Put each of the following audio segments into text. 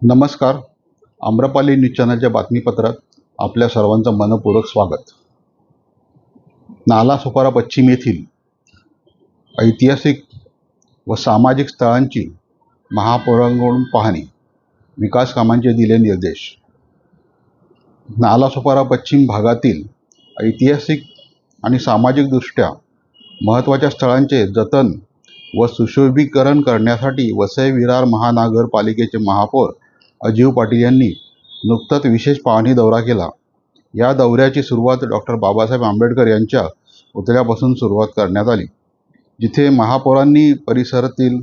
नमस्कार. आम्रपाली न्यूज चॅनलच्या बातमीपत्रात आपल्या सर्वांचं मनपूर्वक स्वागत. नालासोपारा पश्चिम येथील ऐतिहासिक व सामाजिक स्थळांची महापौरांकडून पाहणी, विकास कामांचे दिले निर्देश. नालासोपारा पश्चिम भागातील ऐतिहासिक आणि सामाजिकदृष्ट्या महत्त्वाच्या स्थळांचे जतन व सुशोभीकरण करण्यासाठी वसई विरार महानगरपालिकेचे महापौर अजीव पाटील यांनी नुकताच विशेष पाहणी दौरा केला. या दौऱ्याची सुरुवात डॉक्टर बाबासाहेब आंबेडकर यांच्या पुतळ्यापासून सुरुवात करण्यात आली, जिथे महापौरांनी परिसरातील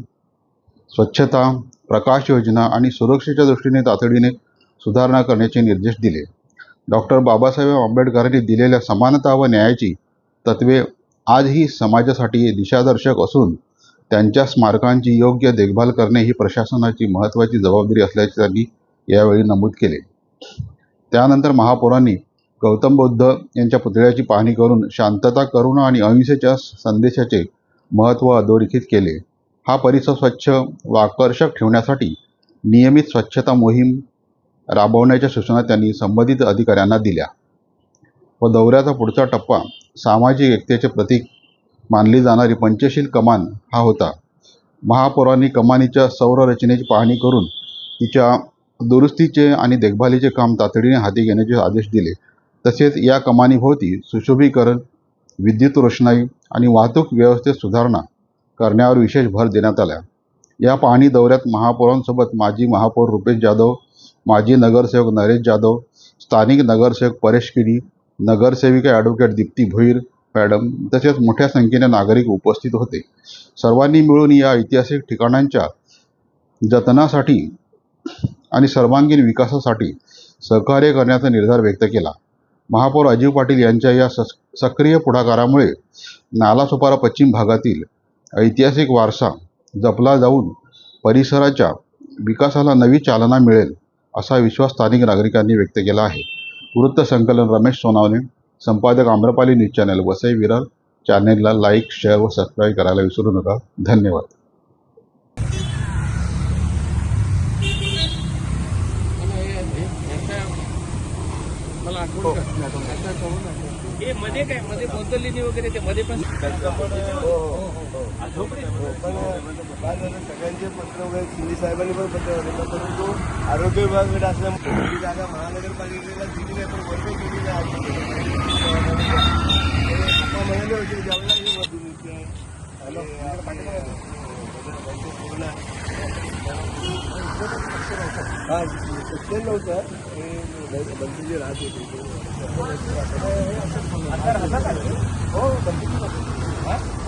स्वच्छता, प्रकाश योजना आणि सुरक्षेच्या दृष्टीने तातडीने सुधारणा करण्याचे निर्देश दिले. डॉक्टर बाबासाहेब आंबेडकरांनी दिलेल्या समानता व न्यायाची तत्त्वे आजही समाजासाठी दिशादर्शक असून त्यांच्या स्मारकांची योग्य देखभाल करणे ही प्रशासनाची महत्त्वाची जबाबदारी असल्याचे त्यांनी यावेळी नमूद केले. त्यानंतर महापौरांनी गौतम बुद्ध यांच्या पुतळ्याची पाहणी करून शांतता, करुणा आणि अहिंसेच्या संदेशाचे महत्त्व अधोरेखित केले. हा परिसर स्वच्छ व आकर्षक ठेवण्यासाठी नियमित स्वच्छता मोहीम राबवण्याच्या सूचना त्यांनी संबंधित अधिकाऱ्यांना दिल्या. व दौऱ्याचा पुढचा टप्पा सामाजिक एकतेचे प्रतीक मानली जाणारी पंचशील कमान हा होता. महापौरांनी कमानीच्या संरचनेची पाहणी करून तिच्या दुरुस्तीचे आणि देखभालीचे काम तातडीने हाती घेण्याचे आदेश दिले. तसेच या कमानीभोवती सुशोभीकरण, विद्युत रोषणाई आणि वाहतूक व्यवस्थेत सुधारणा करण्यावर विशेष भर देण्यात आला. या पाहणी दौऱ्यात महापौरांसोबत माजी महापौर रुपेश जाधव, माजी नगरसेवक नरेश जाधव, स्थानिक नगरसेवक परेश किडी, नगरसेविका ॲडव्होकेट दीप्ती भोईर मॅडम तसेच मोठ्या संख्येने नागरिक उपस्थित होते. सर्वांनी मिळून या ऐतिहासिक ठिकाणांच्या जतनासाठी आणि सर्वांगीण विकासासाठी सहकार्य करण्याचा निर्धार व्यक्त केला. महापौर अजीव पाटील यांच्या या सक्रिय पुढाकारामुळे नालासोपारा पश्चिम भागातील ऐतिहासिक वारसा जपला जाऊन परिसराच्या विकासाला नवी चालना मिळेल असा विश्वास स्थानिक नागरिकांनी व्यक्त केला आहे. वृत्तसंकलन रमेश सोनावणे, संपादक आम्रपाली न्यूज चॅनल, वसई विरार. चॅनेलला लाईक, शेअर व सबस्क्राईब करायला विसरू नका. धन्यवाद. मध्ये काय मध्ये बदलली वगैरे ते मध्ये पण सगळ्यांचे पत्र वगैरे शिंदे साहेबांनी पण पत्र वगैरे, परंतु आरोग्य विभागाकडे असल्यामुळे ही जागा महानगरपालिकेला दिली नाही, पण वर्ग केली नाही. म्हणाले होते जेवढा हे बदलून सक्षम नव्हतं हे बंदीचे राहत होते.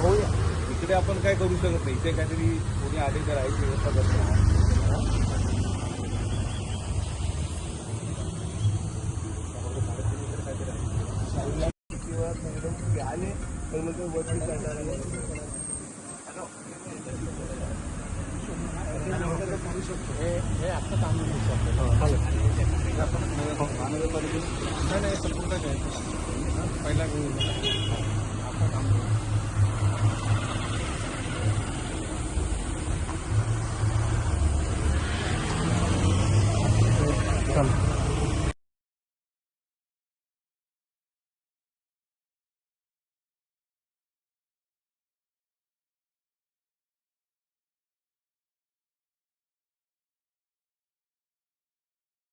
हो, इकडे आपण काय करू शकत नाही. इथे काहीतरी कोणी आले तर आहे व्यवस्था करतो. आले तर मग वरती जाणार हे आता काम नाही संपूर्ण पहिला